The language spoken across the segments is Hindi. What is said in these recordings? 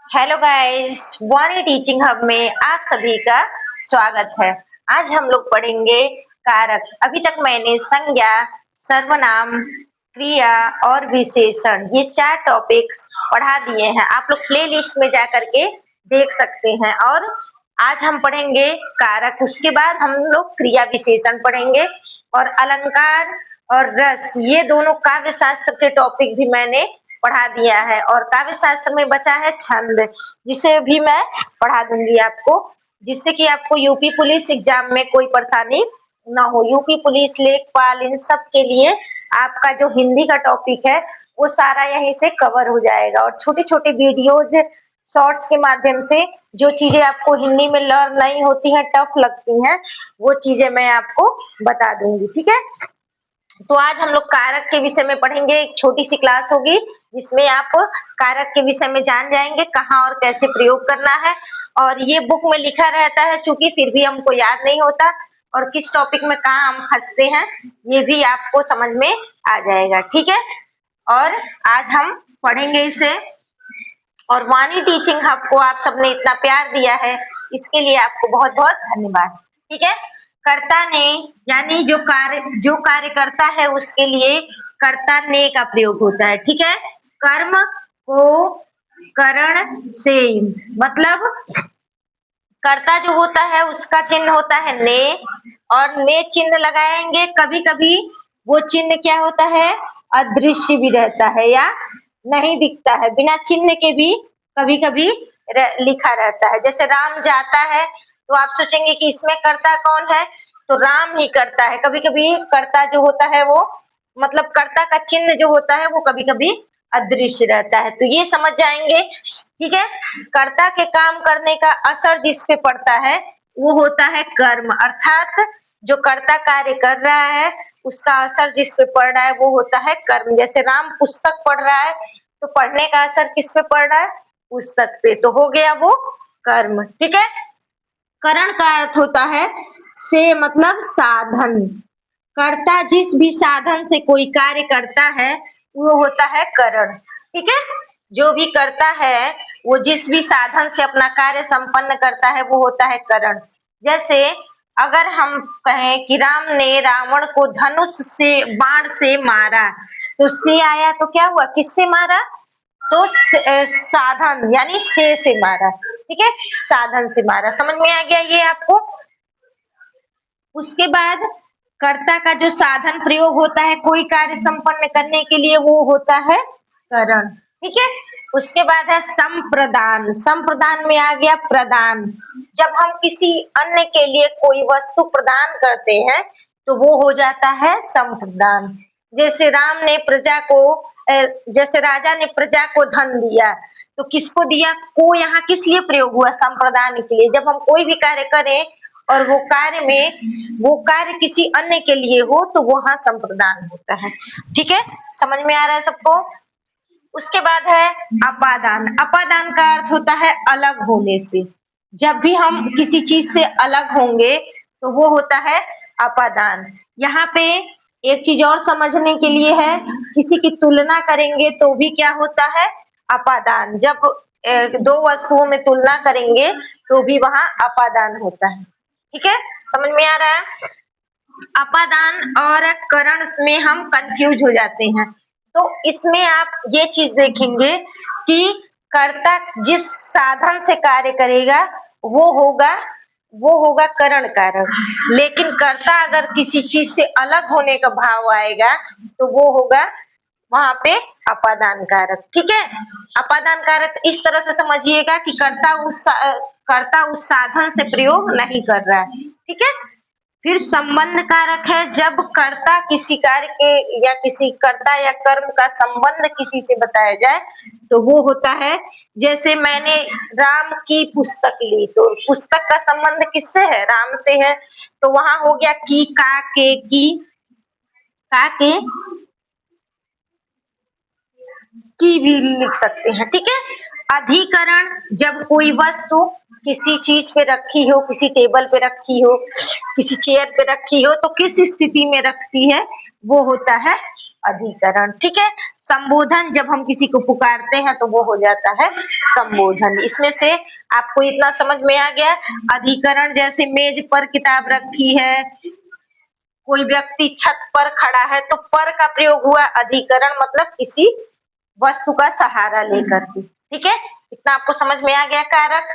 हेलो गाइस, वाणी टीचिंग हब में आप सभी का स्वागत है। आज हम लोग पढ़ेंगे कारक। अभी तक मैंने संज्ञा, सर्वनाम, क्रिया और विशेषण ये 4 टॉपिक्स पढ़ा दिए हैं। आप लोग प्ले लिस्ट में जा करके देख सकते हैं। और आज हम पढ़ेंगे कारक, उसके बाद हम लोग क्रिया विशेषण पढ़ेंगे और अलंकार और रस ये दोनों काव्य शास्त्र के टॉपिक भी मैंने पढ़ा दिया है। और काव्य शास्त्र में बचा है छंद, जिसे भी मैं पढ़ा दूंगी आपको, जिससे कि आपको यूपी पुलिस एग्जाम में कोई परेशानी ना हो। यूपी पुलिस, लेखपाल, इन सब के लिए आपका जो हिंदी का टॉपिक है वो सारा यहीं से कवर हो जाएगा। और छोटे छोटे वीडियोज, शॉर्ट्स के माध्यम से जो चीजें आपको हिंदी में लर्न नहीं होती हैं, टफ लगती हैं, वो चीजें मैं आपको बता दूंगी। ठीक है, तो आज हम लोग कारक के विषय में पढ़ेंगे। एक छोटी सी क्लास होगी जिसमें आप कारक के विषय में जान जाएंगे, कहाँ और कैसे प्रयोग करना है। और ये बुक में लिखा रहता है, चूंकि फिर भी हमको याद नहीं होता और किस टॉपिक में कहाँ हम फंसते हैं ये भी आपको समझ में आ जाएगा। ठीक है, और आज हम पढ़ेंगे इसे। और वाणी टीचिंग हब को आप सबने इतना प्यार दिया है, इसके लिए आपको बहुत बहुत धन्यवाद। ठीक है, कर्ता ने यानी जो कार्य करता है उसके लिए कर्ता ने का प्रयोग होता है। ठीक है, कर्म को करण से, मतलब कर्ता जो होता है उसका चिन्ह होता है ने, और ने चिन्ह लगाएंगे। कभी कभी वो चिन्ह क्या होता है, अदृश्य भी रहता है या नहीं दिखता है, बिना चिन्ह के भी कभी कभी लिखा रहता है। जैसे राम जाता है तो आप सोचेंगे कि इसमें कर्ता कौन है, तो राम ही कर्ता है। कभी कभी कर्ता जो होता है वो, मतलब कर्ता का चिन्ह जो होता है वो कभी कभी अदृश्य रहता है, तो ये समझ जाएंगे। ठीक है, कर्ता के काम करने का असर जिस पे पड़ता है वो होता है कर्म, अर्थात जो कर्ता कार्य कर रहा है उसका असर जिस पे पड़ रहा है वो होता है कर्म। जैसे राम पुस्तक पढ़ रहा है तो पढ़ने का असर किस पे पड़ रहा है, पुस्तक पे, तो हो गया वो कर्म। ठीक है, करण का अर्थ होता है से, मतलब साधन। कर्ता जिस भी साधन से कोई कार्य करता है वो होता है करण। ठीक है, जो भी करता है वो जिस भी साधन से अपना कार्य संपन्न करता है वो होता है करण। जैसे अगर हम कहें कि राम ने रावण को धनुष से, बाण से मारा, तो से आया तो क्या हुआ, किससे मारा, तो साधन यानी से मारा। ठीक है, साधन से मारा। समझ में आ गया ये आपको। उसके बाद कर्ता का जो साधन प्रयोग होता है कोई कार्य संपन्न करने के लिए वो होता है करण। ठीक है, उसके बाद है संप्रदान। संप्रदान में आ गया प्रदान। जब हम किसी अन्य के लिए कोई वस्तु प्रदान करते हैं तो वो हो जाता है संप्रदान। जैसे राम ने प्रजा को, जैसे राजा ने प्रजा को धन दिया, तो किसको दिया, को यहाँ किस लिए प्रयोग हुआ, संप्रदान के लिए। जब हम कोई भी कार्य करें और वो कार्य किसी अन्य के लिए हो तो वहां संप्रदान होता है। ठीक है, समझ में आ रहा है सबको। उसके बाद है अपादान। अपादान का अर्थ होता है अलग होने से। जब भी हम किसी चीज से अलग होंगे तो वो होता है अपादान। यहाँ पे एक चीज और समझने के लिए है, किसी की तुलना करेंगे तो भी क्या होता है, अपादान। जब दो वस्तुओं में तुलना करेंगे तो भी वहां अपादान होता है। ठीक है, समझ में आ रहा है। अपादान और करण में हम कंफ्यूज हो जाते हैं, तो इसमें आप ये चीज देखेंगे कि कर्ता जिस साधन से कार्य करेगा वो होगा करण कारक, लेकिन कर्ता अगर किसी चीज से अलग होने का भाव आएगा तो वो होगा वहां पे अपादान कारक। ठीक है, अपादान कारक इस तरह से समझिएगा कि कर्ता उस साधन से प्रयोग नहीं कर रहा है। ठीक है, फिर संबंध कारक है। जब कर्ता किसी कार्य के या किसी कर्ता या कर्म का संबंध किसी से बताया जाए तो वो होता है, जैसे मैंने राम की पुस्तक ली तो पुस्तक का संबंध किससे है, राम से है, तो वहां हो गया की, का के, की भी लिख सकते हैं। ठीक है, अधिकरण, जब कोई वस्तु किसी चीज पे रखी हो, किसी टेबल पे रखी हो, किसी चेयर पे रखी हो, तो किस स्थिति में रखती है वो होता है अधिकरण। ठीक है, संबोधन जब हम किसी को पुकारते हैं तो वो हो जाता है संबोधन। इसमें से आपको इतना समझ में आ गया। अधिकरण जैसे मेज पर किताब रखी है, कोई व्यक्ति छत पर खड़ा है तो पर का प्रयोग हुआ। अधिकरण मतलब किसी वस्तु का सहारा लेकर के। ठीक है, इतना आपको समझ में आ गया। कारक,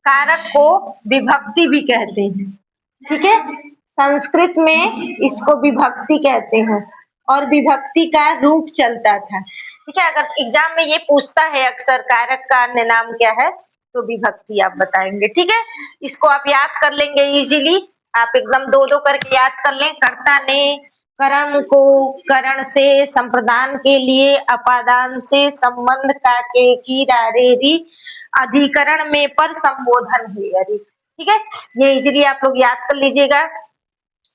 कारक को विभक्ति भी कहते हैं। ठीक है, संस्कृत में इसको विभक्ति कहते हैं और विभक्ति का रूप चलता था। ठीक है, अगर एग्जाम में ये पूछता है अक्सर कारक का अन्य नाम क्या है तो विभक्ति आप बताएंगे। ठीक है, इसको आप याद कर लेंगे इजीली। आप एकदम दो दो करके याद कर लें। कर्ता ने, करण को, करण से, संप्रदान के लिए, अपादान से, संबंध का के की रे री, अधिकरण में पर संबोधन है अरे। ठीक है, ये इजीली आप लोग याद कर लीजिएगा।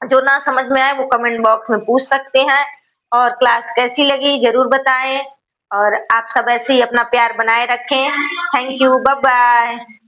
जो ना समझ में आए वो कमेंट बॉक्स में पूछ सकते हैं। और क्लास कैसी लगी जरूर बताएं। और आप सब ऐसे ही अपना प्यार बनाए रखें। Thank you, bye bye.